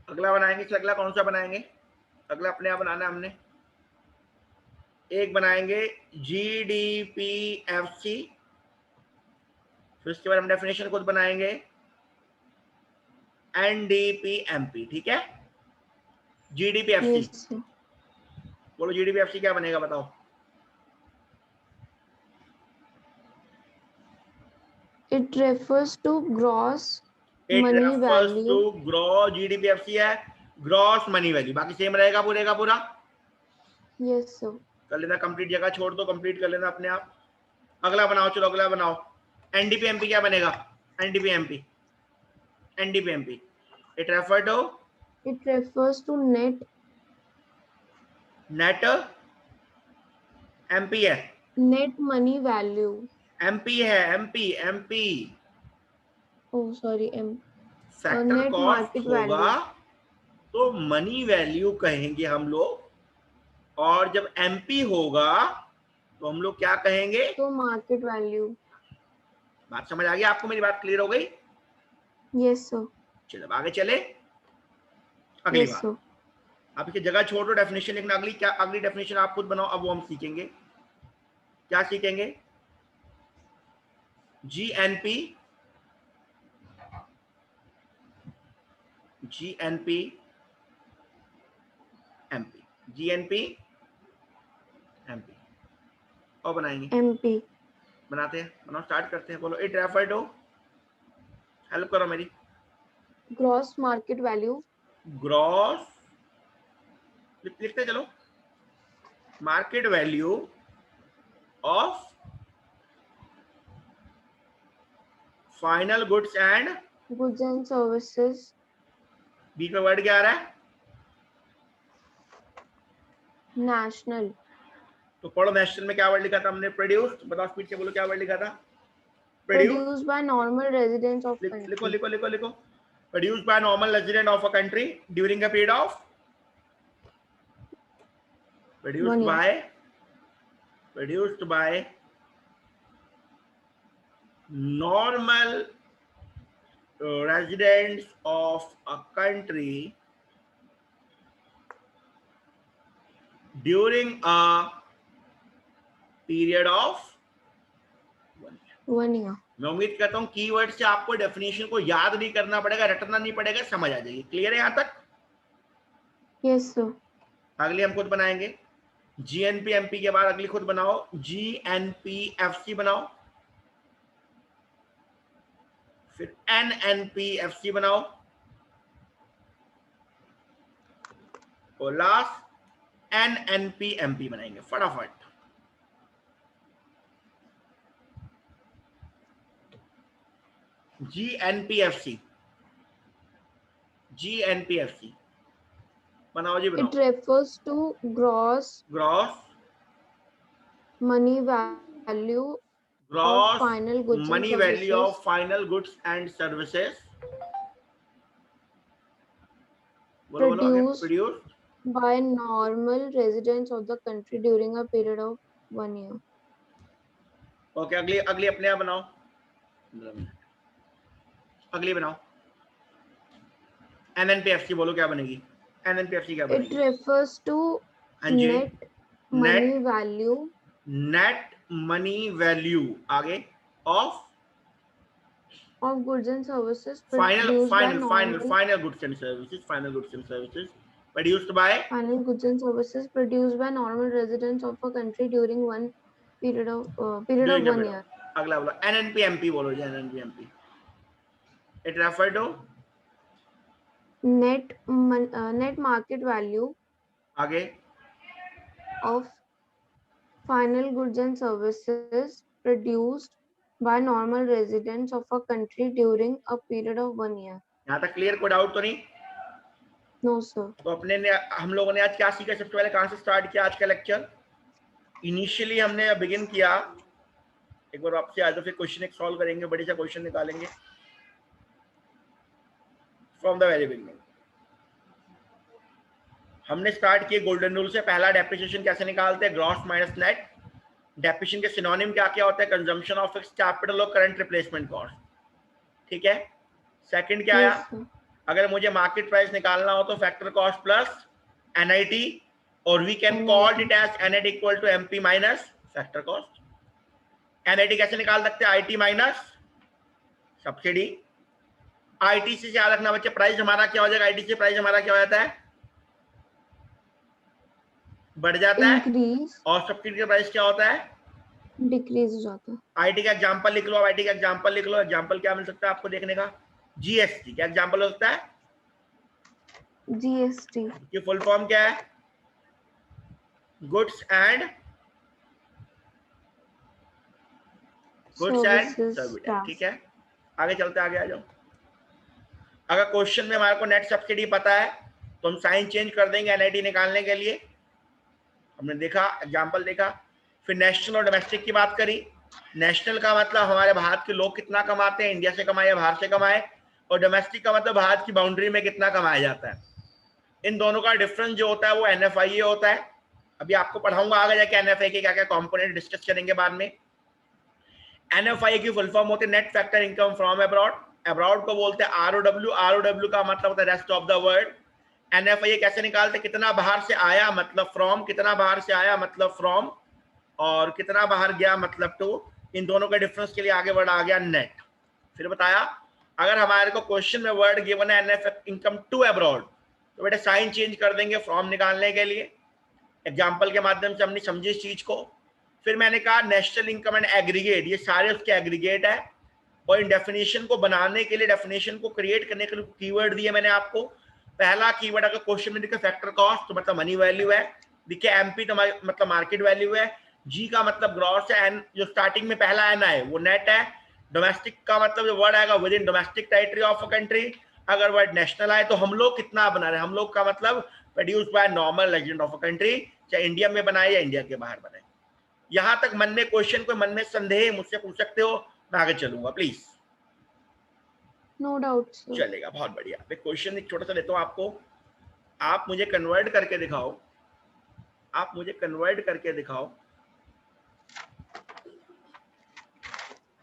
अगला बनाएंगे, अगला कौन सा बनाएंगे, अगला अपने आप बनाना है हमने। एक बनाएंगे GDPFC, फिर उसके बाद हम डेफिनेशन खुद बनाएंगे NDPMP, ठीक है। GDPFC Yes sir. बोलो, GDPFC क्या बनेगा बताओ। It refers to gross it money refers to value. Gross, GDPFC है ग्रॉस मनी वैल्यू, बाकी सेम रहेगा पूरे का पूरा। Yes sir. कर लेना कंप्लीट, जगह छोड़ दो, कंप्लीट कर लेना अपने आप। अगला बनाओ, चलो अगला बनाओ। NDPMP क्या बनेगा, NDPMP NDPMP it refer to It refers to net net, MP है, money value. MP है, MP Oh sorry, factor net cost market होगा value. तो मनी वैल्यू कहेंगे हम लोग, और जब MP होगा तो हम लोग क्या कहेंगे, So market value. बात समझ आ गई आपको, मेरी बात क्लियर हो गई। Yes sir. चलो अब आगे चले, अगली Yes बात। sir. आप इसकी जगह छोड़ दो, डेफिनेशन लिखना, अगली क्या, अगली डेफिनेशन आप खुद बनाओ। अब वो हम सीखेंगे, क्या सीखेंगे, GNP MP GNP MP और बनाएंगे, MP. बनाते हैं, बनाओ स्टार्ट करते हैं। बोलो इट रेफर टू, हेल्प करो मेरी, Gross market value. ग्रॉस लिखते चलो, market value of final goods and, Goods and services. बीच में वर्ड क्या आ रहा है, National. तो पढ़ो नेशनल में क्या वर्ड लिखा था हमने, प्रोड्यूस्ड, बताओ स्पीड से बोलो क्या वर्ड लिखा था, Produced by normal residents of लिखो country. लिखो लिखो लिखो, produced by normal resident of a country during a period of, produced 1 year. by normal residents of a country during a period of 1 year। 1 year. मैं उम्मीद करता हूँ keyword से आपको डेफिनेशन को याद नहीं करना पड़ेगा, रटना नहीं पड़ेगा, समझ आ जाएगी। क्लियर है यहाँ तक? Yes sir. अगली हम खुद बनाएंगे, GNPMP के बाद अगली खुद बनाओ, GNPFC बनाओ, फिर NNPFC बनाओ, और लास्ट NNPMP बनाएंगे फटाफट। GNPFC बनाओ जी, बनाओ। It refers to gross gross money value of gross final goods and money value services of final goods and services, बोलो बोलो आगे, produced produced by normal residents of the country during a period of 1 year. Okay. अगली अगली अपने आप बनाओ, अगली बनाओ, NNPFC बोलो क्या बनेगी, एनएनपीएफसी क्या It बनेगी? refers to हाँ जी, net money net value net money value, आगे of of goods and services final produced by final final normal final goods and services, final goods and services produced by final goods and services produced by normal residents of a country during one period of during 1 the, year. अगला बोलो NNPMP, बोलो जी NNPMP. It refer to, Net market value आगे of final goods and services produced by normal residents of a country during a period of 1 year. यहाँ तक clear, कोई doubt तो नहीं? No, sir. तो अपने ने, हम लोगों ने आज क्या सीखा? सबसे पहले कहाँ से स्टार्ट किया आज का लेक्चर? इनिशियली हमने बिगिन किया, एक बार आपसे आज फिर क्वेश्चन एक सॉल्व करेंगे, बड़ी सा क्वेश्चन निकालेंगे फ्रॉम द वेरी बिगिनिंग। हमने स्टार्ट किए गोल्डन रूल से। पहला डेप्रिसिएशन कैसे निकालते हैं? Gross minus net. डेप्रिसिएशन के सिनोनिम क्या क्या होता है? कंजम्पशन ऑफ फिक्स्ड कैपिटल और करंट रिप्लेसमेंट कॉस्ट, ठीक है। सेकंड क्या आया? Yes, sir. अगर मुझे मार्केट प्राइस निकालना हो तो फैक्टर कॉस्ट प्लस एनआईटी, और we can call it as NIT equal to MP minus factor cost. NIT कैसे निकाल सकते हैं? IT minus subsidy. आईटी से याद रखना बच्चे, प्राइस हमारा क्या हो जाएगा? आईटी से प्राइस हमारा क्या हो जाता है? बढ़ जाता है। Increase, और सब्सिडी का प्राइस क्या होता है? decrease हो जाता है. आईटी का एग्जांपल लिख लो, आईटी का एग्जांपल लिख लो। एग्जांपल क्या मिल सकता है आपको देखने का? जीएसटी क्या एग्जांपल हो सकता है? GST, की फुल फॉर्म क्या है? Goods and services service, tax. ठीक है। आगे चलते, आगे आ जाओ। अगर क्वेश्चन में हमारे को नेट सब्सिडी पता है तो हम साइन चेंज कर देंगे एनआईटी निकालने के लिए। हमने देखा, एग्जांपल देखा। फिर नेशनल और डोमेस्टिक की बात करी। नेशनल का मतलब हमारे भारत के लोग कितना कमाते हैं, इंडिया से कमाए या बाहर से कमाए, और डोमेस्टिक का मतलब भारत की बाउंड्री में कितना कमाया जाता है। इन दोनों का डिफरेंस जो होता है वो एनएफआईए होता है। अभी आपको पढ़ाऊंगा आगे जाके एनएफआई के क्या क्या कंपोनेंट, डिस्कस करेंगे बाद में। एनएफआईए की फुल फॉर्म होती है net factor income from abroad. Abroad को बोलते हैं आरओडब्ल्यू। आरओडब्ल्यू का मतलब होता है rest of the world. NFIA कैसे निकालते? कितना बाहर से आया मतलब फ्रॉम, कितना बाहर से आया मतलब फ्रॉम, और कितना बाहर गया मतलब टू। इन दोनों के डिफरेंस के लिए आगे वर्ड आ गया नेट। फिर बताया अगर हमारे को क्वेश्चन में वर्ड गिवन है एनएफ इनकम टू अब्रॉड, तो बेटा साइन चेंज कर देंगे फ्रॉम निकालने के लिए। एग्जाम्पल के माध्यम से हमने समझी इस चीज को। फिर मैंने कहा नेशनल इनकम एंड एग्रीगेट, ये सारे उसके एग्रीगेट है। और इन डेफिनेशन को बनाने के लिए, डेफिनेशन को क्रिएट करने के लिए कीवर्ड दिए मैंने आपको। पहला कीवर्ड अगर क्वेश्चन में दिखे फैक्टर कॉस्ट, तो मतलब मनी वैल्यू है। दिखे एमपी तो मतलब मार्केट वैल्यू है। जी का मतलब ग्रॉस है। एन जो स्टार्टिंग में पहला एन है वो नेट है। डोमेस्टिक का मतलब जो वर्ड आएगा with in domestic territory of a country. अगर वर्ड नेशनल आए तो हम लोग कितना बना रहे हैं, हम लोग का मतलब produced by normal resident of a country, चाहे इंडिया में बनाए या इंडिया के बाहर बनाए। यहां तक मन में क्वेश्चन, कोई मन में संदेह मुझसे पूछ सकते हो, मैं आगे चलूंगा प्लीज। No doubt, sir. चलेगा, बहुत बढ़िया। मैं क्वेश्चन एक छोटा सा लेता हूं आपको, आप मुझे कन्वर्ट करके दिखाओ। आप मुझे कन्वर्ट करके दिखाओ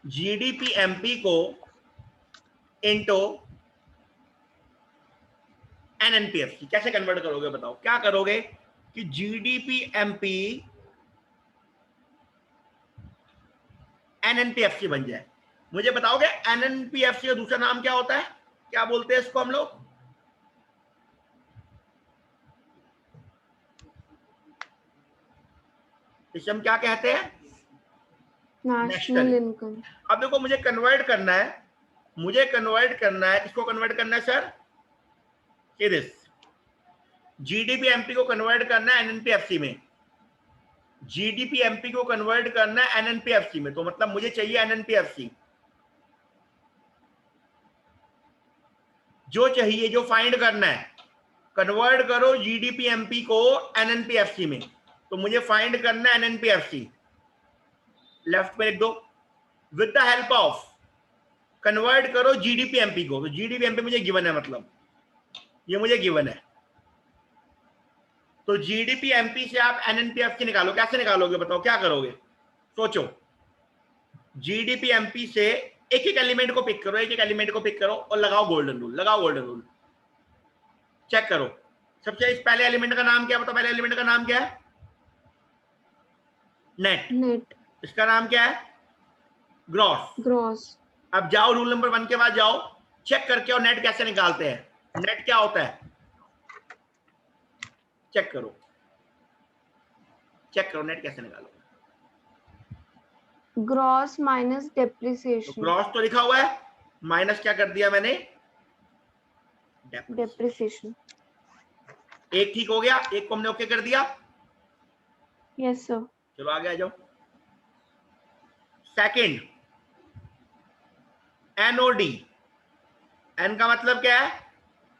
जीडीपी एमपी को इनटू एनएनपीएफसी कैसे कन्वर्ट करोगे? बताओ क्या करोगे कि जीडीपी एमपी एनएनपीएफसी बन जाए। मुझे बताओगे एनएनपीएफसी का दूसरा नाम क्या होता है? क्या बोलते हैं इसको हम लोग? इसे हम क्या कहते हैं? National income. अब देखो मुझे कन्वर्ट करना है, मुझे कन्वर्ट करना है, किसको कन्वर्ट करना है सर? दिस जीडीपी एमपी को कन्वर्ट करना है एनएनपीएफसी में। जीडीपी एमपी को कन्वर्ट करना है एनएनपीएफसी में, तो मतलब मुझे चाहिए एनएनपीएफसी। जो चाहिए, जो फाइंड करना है, कन्वर्ट करो जीडीपी एमपी को एनएनपीएफसी में, तो मुझे फाइंड करना है एनएनपीएफसी। लेफ्ट में लिख दो with the help of, convert करो जीडीपी एमपी को। तो जीडीपी एमपी मुझे गिवन है, मतलब ये मुझे गिवन है। तो जीडीपी एमपी से आप एनएनपीएफसी निकालो। कैसे निकालोगे बताओ, क्या करोगे? सोचो। जीडीपी एमपी से एक एक एलिमेंट को पिक करो, एक एक एलिमेंट को पिक करो और लगाओ गोल्डन रूल, लगाओ गोल्डन रूल। चेक करो सबसे इस पहले एलिमेंट का नाम क्या है, बताओ पहले एलिमेंट का नाम क्या है? नेट। नेट। इसका नाम क्या है? ग्रॉस। ग्रॉस। अब जाओ रूल नंबर 1 के बाद जाओ, चेक करके और नेट कैसे निकालते हैं। नेट क्या होता है, चेक करो, चेक करो नेट कैसे निकालो। ग्रॉस माइनस तो डेप्रिसिएशन। ग्रॉस तो लिखा हुआ है, माइनस क्या कर दिया मैंने, डेप्रिसिएशन। एक ठीक हो गया, एक को हमने ओके कर दिया। Yes sir. चलो आगे आ जाओ। सेकंड एनओडी, एन का मतलब क्या है,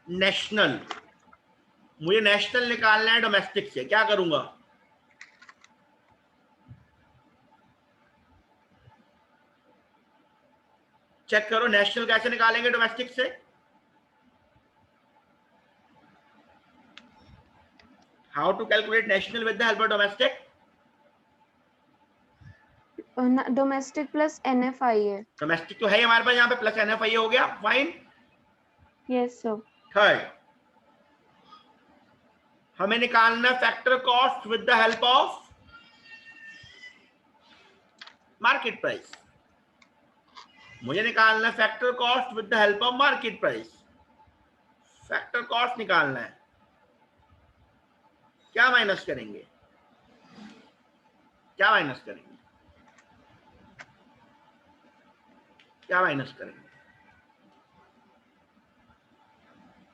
नेशनल। मुझे नेशनल निकालना है डोमेस्टिक से, क्या करूंगा, चेक करो नेशनल कैसे निकालेंगे डोमेस्टिक से। How to calculate national with the help of domestic? Domestic plus NFI है। डोमेस्टिक तो है ही हमारे पास यहाँ पे, प्लस NFI हो गया, फाइन। Yes sir. थर्ड हमें निकालना factor cost with the help of market price. मुझे निकालना factor cost with the help of market price. Factor cost निकालना है, क्या माइनस करेंगे, क्या माइनस करेंगे, क्या माइनस करेंगे,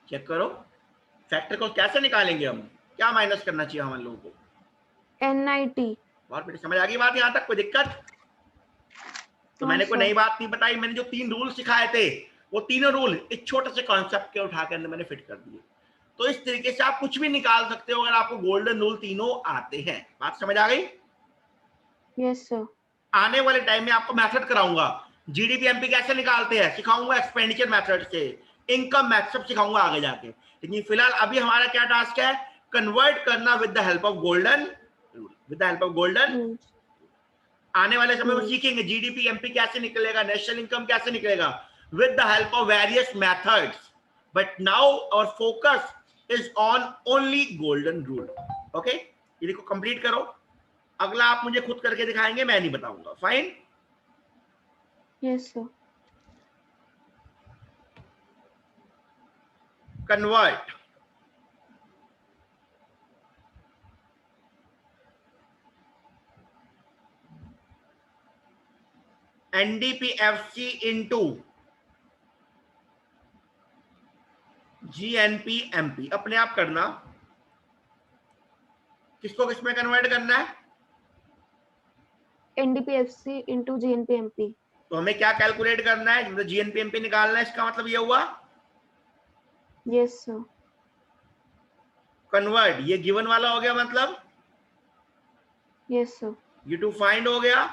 चेक करो फैक्टर कॉस्ट कैसे निकालेंगे हम, क्या माइनस करना चाहिए हम लोगों को। NIT। बहुत बेटी समझ आ गई बात यहां तक, कोई दिक्कत? तो मैंने कोई नई बात नहीं बताई, मैंने जो 3 रूल सिखाए थे वो तीनों रूल एक छोटे से कॉन्सेप्ट के उठाकर मैंने फिट कर दिए। तो इस तरीके से आप कुछ भी निकाल सकते हो अगर आपको गोल्डन रूल तीनों आते हैं। बात समझ आ गई? Yes sir. आने वाले टाइम में आपको मेथड कराऊंगा, जीडीपी एमपी कैसे निकालते हैं सिखाऊंगा, एक्सपेंडिचर मेथड से, इनकम मेथड सिखाऊंगा आगे जाके। लेकिन फिलहाल अभी हमारा क्या टास्क है, कन्वर्ट करना with the help of golden rule, with the help of golden. आने वाले समय में सीखेंगे जीडीपी एमपी कैसे निकलेगा, नेशनल इनकम कैसे निकलेगा, with the help of various methods. But now our focus is on only golden rule. Okay, ये देखो कंप्लीट करो, अगला आप मुझे खुद करके दिखाएंगे, मैं नहीं बताऊंगा, fine. Yes sir. Convert NDPFC into GNPMP, अपने आप करना, किसको किसमें कन्वर्ट करना है, NDPFC इंटू GNPMP। तो हमें क्या कैलकुलेट करना है, मतलब जीएनपीएमपी निकालना है, इसका मतलब ये हुआ यस सर। कन्वर्ट, ये गिवन वाला हो गया मतलब, यस सर। ये टू फाइंड हो गया,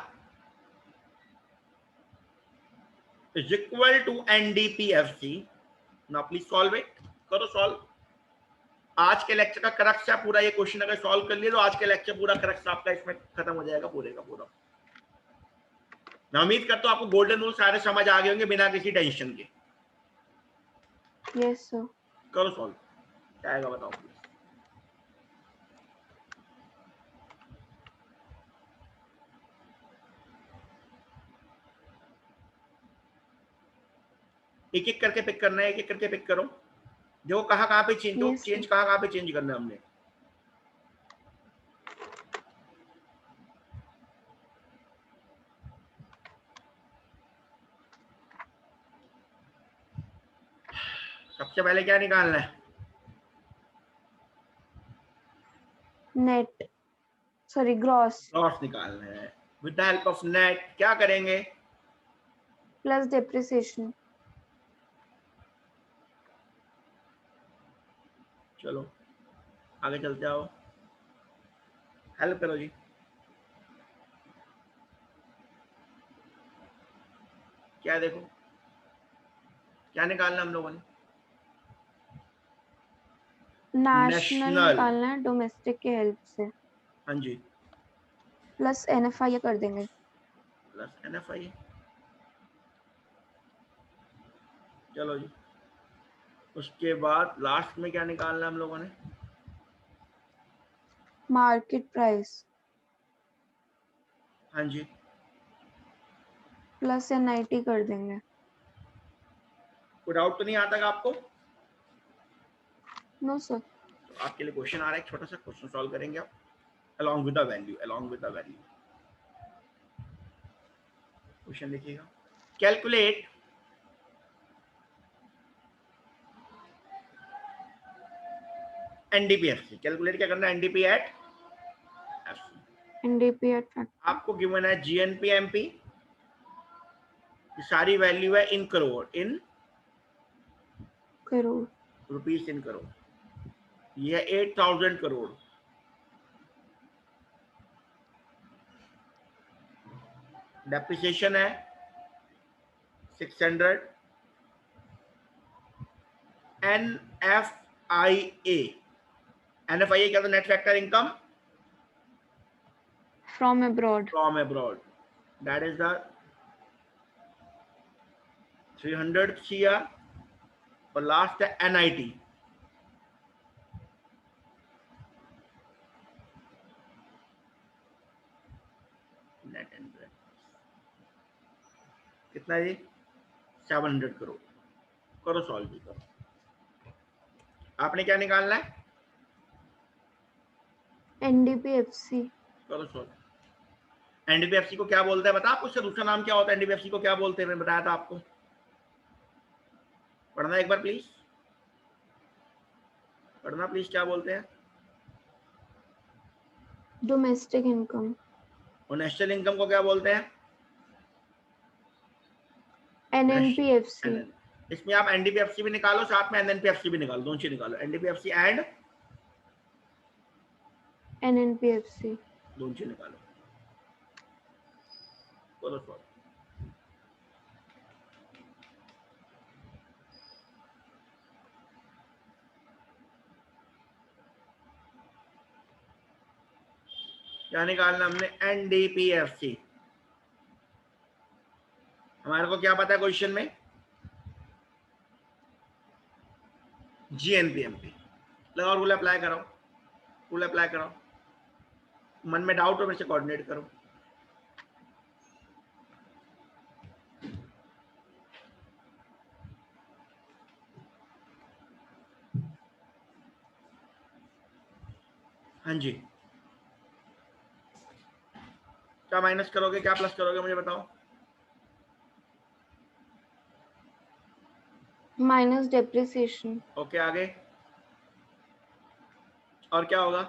is equal to NDPFC. Now please solve it, करो सॉल्व। आज के लेक्चर का क्रक्स है पूरा, ये क्वेश्चन अगर सॉल्व कर लिए तो आज के लेक्चर पूरा क्रक्स आपका इसमें खत्म हो जाएगा पूरे का पूरा। मैं उम्मीद करता हूं आपको गोल्डन रूल सारे समझ आ गए होंगे बिना किसी टेंशन के। Yes sir. करो सॉल्व, क्या आएगा बताओ। एक एक करके पिक करना है, एक एक करके पिक करो, देखो कहाँ पे चेंज, तो चेंज कहाँ पे चेंज करना है हमने। सबसे पहले क्या निकालना है, नेट, सॉरी ग्रॉस। ग्रॉस निकालना है, with the help of net क्या करेंगे, प्लस डेप्रिसिएशन। चलो आगे चलते आओ, हेल्प करो जी। क्या देखो क्या निकालना हम लोगों ने, नेशनल नेशनल, निकालना है डोमेस्टिक के हेल्प से, हाँ जी, प्लस NFI कर देंगे। प्लस एनएफआई, चलो जी। उसके बाद लास्ट में क्या निकालना हम लोगों ने, मार्केट प्राइस हाँ जी, प्लस NIT कर देंगे। कोई डाउट तो नहीं आता का आपको? No sir. तो आपके लिए क्वेश्चन आ रहा है, एक छोटा सा क्वेश्चन सॉल्व करेंगे आप, along with the value, along with the value। Question देखिएगा, कैलकुलेट एनडीपीएफसी। कैलकुलेट क्या करना है? NDP at FC. NDP at factor आपको गिवन है जीएनपी एमपी, सारी वैल्यू है इन करोड़, इन करोड़। रुपीस, इन करोड़। ये है 8000 करोड़। डेप्रिसिएशन है 600। एनएफआईए, एनएफआईए क्या था? Net factor income From abroad from abroad, that is the 300 CR. और लास्ट है एनआईटी, नेट इंटरेस्ट कितना है? 700 करोड़। करो सॉल्व भी करो। आपने क्या निकालना है? NDPFC करो सॉल्व। एनडीपीएफसी को क्या बोलते हैं बता आपको? उसका दूसरा नाम क्या होता है? एनडीपीएफसी को क्या बोलते हैं? मैंने बताया था आपको, पढ़ना एक बार प्लीज, पढ़ना प्लीज। क्या बोलते हैं? Domestic income. और नेशनल इनकम को क्या बोलते हैं? NNPFC इसमें आप एनडीपीएफसी भी निकालो, साथ में एनएनपीएफसी भी निकालो, दोनों चीज निकालो। एनडीपीएफसी एंड NNPFC दोनों चीज निकालो। करो सॉल्व। क्या निकालना हमने? एनडीपीएफसी। हमारे को क्या पता है क्वेश्चन में? जीएनपीएमपी। लगाओ रूल अप्लाई करो, रूल अप्लाई करो। मन में डाउट हो मेरे से कोऑर्डिनेट करो। हाँ जी, क्या माइनस करोगे, क्या प्लस करोगे, मुझे बताओ। Minus depreciation. ओके, आगे और क्या होगा?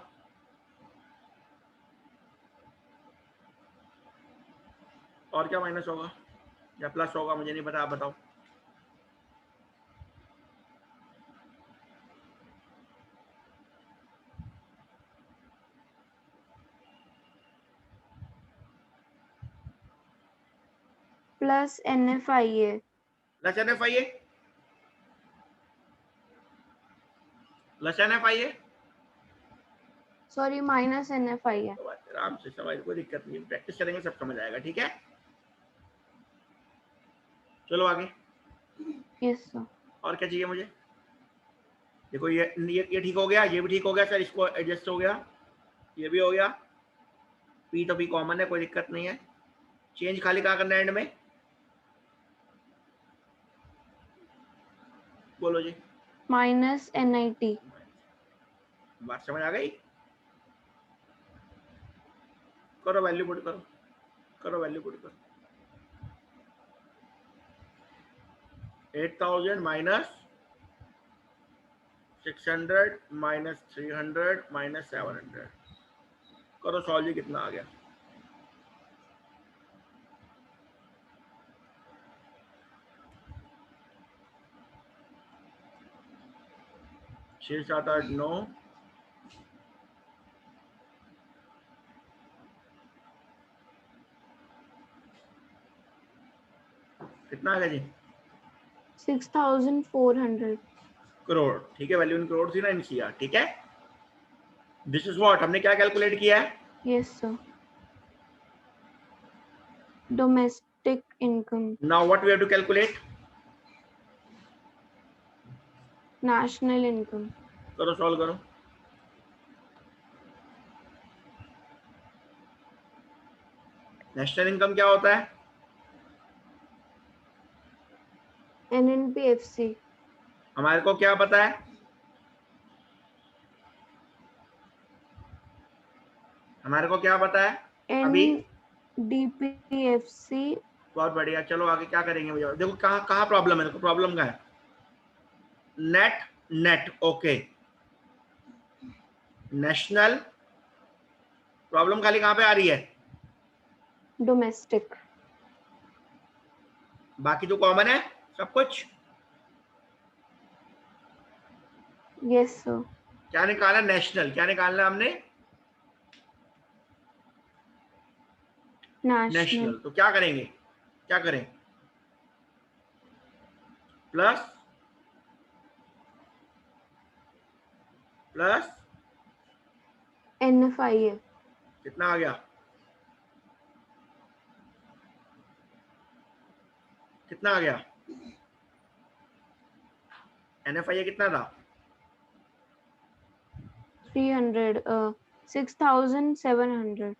और क्या माइनस होगा या प्लस होगा, मुझे नहीं पता, आप बताओ। Plus NFIA। Plus NFIA, plus NFIA. Sorry minus NFIA। आराम से समझ, कोई दिक्कत नहीं, प्रैक्टिस करेंगे सब समझ आएगा, ठीक है। चलो आगे। Yes sir. और क्या चाहिए मुझे? देखो ये ठीक हो गया, ये भी ठीक हो गया सर, इसको एडजस्ट हो गया, ये भी हो गया। पी तो पी कॉमन है, कोई दिक्कत नहीं है। चेंज खाली कहाँ करना है एंड में? बोलो जी। Minus NIT। बात समझ आ गई? करो वैल्यू पुट करो, करो वैल्यू पुट करो। 8000 माइनस 600 माइनस 300 माइनस 700। करो सॉल्व जी, कितना आ गया? छः सात आठ नौ, कितना आ गया जी? 6400 करोड़। ठीक है, वैल्यू इन करोड़ थी ना, इन सीआर, ठीक है। दिस इज व्हाट हमने क्या कैलकुलेट किया है? Yes sir. Domestic income. Now what we have to calculate? National income. करो सॉल्व करो। नेशनल इनकम क्या होता है? NNPFC. हमारे को क्या पता है? हमारे को क्या पता है अभी? NDPFC. बहुत बढ़िया, चलो आगे क्या करेंगे भैया? देखो कहाँ कहाँ प्रॉब्लम है, देखो प्रॉब्लम कहाँ है? Net, net, okay. National problem खाली कहाँ पे आ रही है? Domestic. बाकी तो कॉमन है सब कुछ। Yes, sir. क्या निकाला? नेशनल। क्या निकालना है हमने? National. नेशनल। तो क्या करेंगे? क्या करें? Plus plus NFIA. कितना आ गया? कितना आ गया? NFIA कितना था? 300. 6,700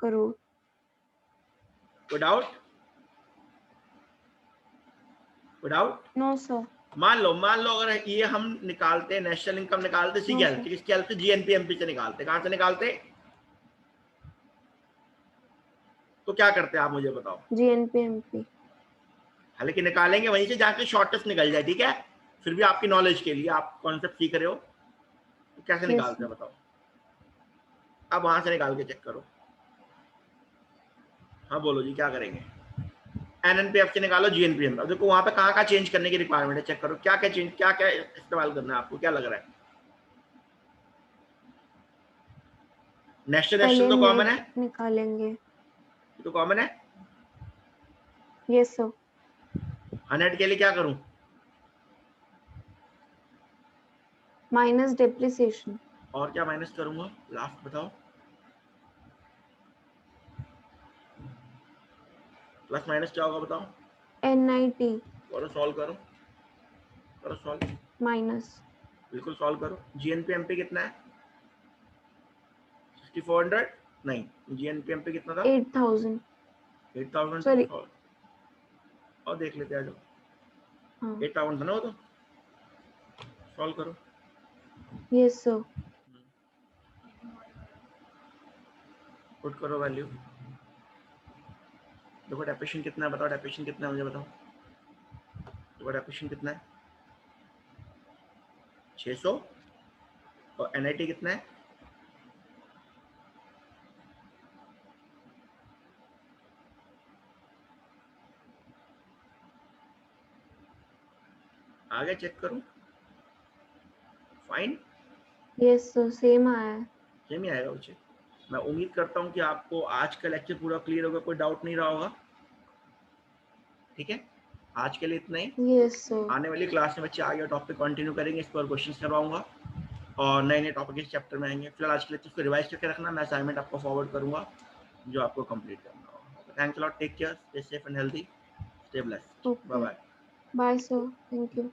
crore. कोई डाउट? कोई डाउट? No, sir. मान लो अगर ये हम निकालते, नेशनल इनकम निकालते सी No, हेल्प, sir. किसकी हेल्प से? GNPMP से निकालते। कहां से निकालते? तो क्या करते आप मुझे बताओ? GNPMP. हालांकि निकालेंगे वहीं से जाके शॉर्टेस्ट निकल जाए, ठीक है? फिर भी आपकी नॉलेज के लिए, आप कॉन्सेप्ट सीख रहे हो, तो कैसे Yes, निकालते sir. हैं बताओ? अब वहां से निकाल के चेक करो। हाँ बोलो जी, क्या करेंगे? NNPF से निकालो GNPM। अब देखो वहां पे कहाँ कहाँ चेंज करने की रिक्वायरमेंट है, चेक करो क्या क्या चेंज, क्या क्या इस्तेमाल करना है आपको, क्या लग रहा है? नेशनल पहले नेशनल तो कॉमन है, नेट निकालेंगे. तो कॉमन है। Yes, sir. 100 के लिए क्या करूं? Minus depreciation. और क्या माइनस करूंगा? लास्ट बताओ। प्लस माइनस क्या होगा बताओ? NIT. करो सॉल्व करो, करो सॉल्व, Minus. बिल्कुल सॉल्व करो। GNPMP कितना है? 6400 नहीं, GNPMP कितना था? 8,000. 8000 था। Sorry. और देख लेते हैं, जो हाँ. 8000 था ना वो, तो सॉल्व करो। Yes, sir. पुट करो वैल्यू। देखो डेप्रेशन कितना है, बताओ डेप्रेशन कितना है मुझे बताओ। देखो डेप्रेशन कितना है? 600। और NIT कितना है? आगे चेक करूं? Fine, Yes, sir. Same आया है. सेम ही आएगा मुझे। मैं उम्मीद करता हूं कि आपको आज का लेक्चर पूरा क्लियर होगा, कोई डाउट नहीं रहा होगा। ठीक है, आज के लिए इतना ही। Yes, sir. आने वाली क्लास में बच्चे आगे टॉपिक कंटिन्यू करेंगे, इस पर क्वेश्चंस करवाऊंगा और नए नए टॉपिक इस चैप्टर में आएंगे। फिलहाल आज के लेक्चर को रिवाइज करके रखना, मैं असाइनमेंट आपको फॉरवर्ड करूंगा जो आपको कंप्लीट करना होगा। Thanks a lot, take care, stay safe and healthy, stay blessed, bye Okay. Bye. Bye, sir. Thank you.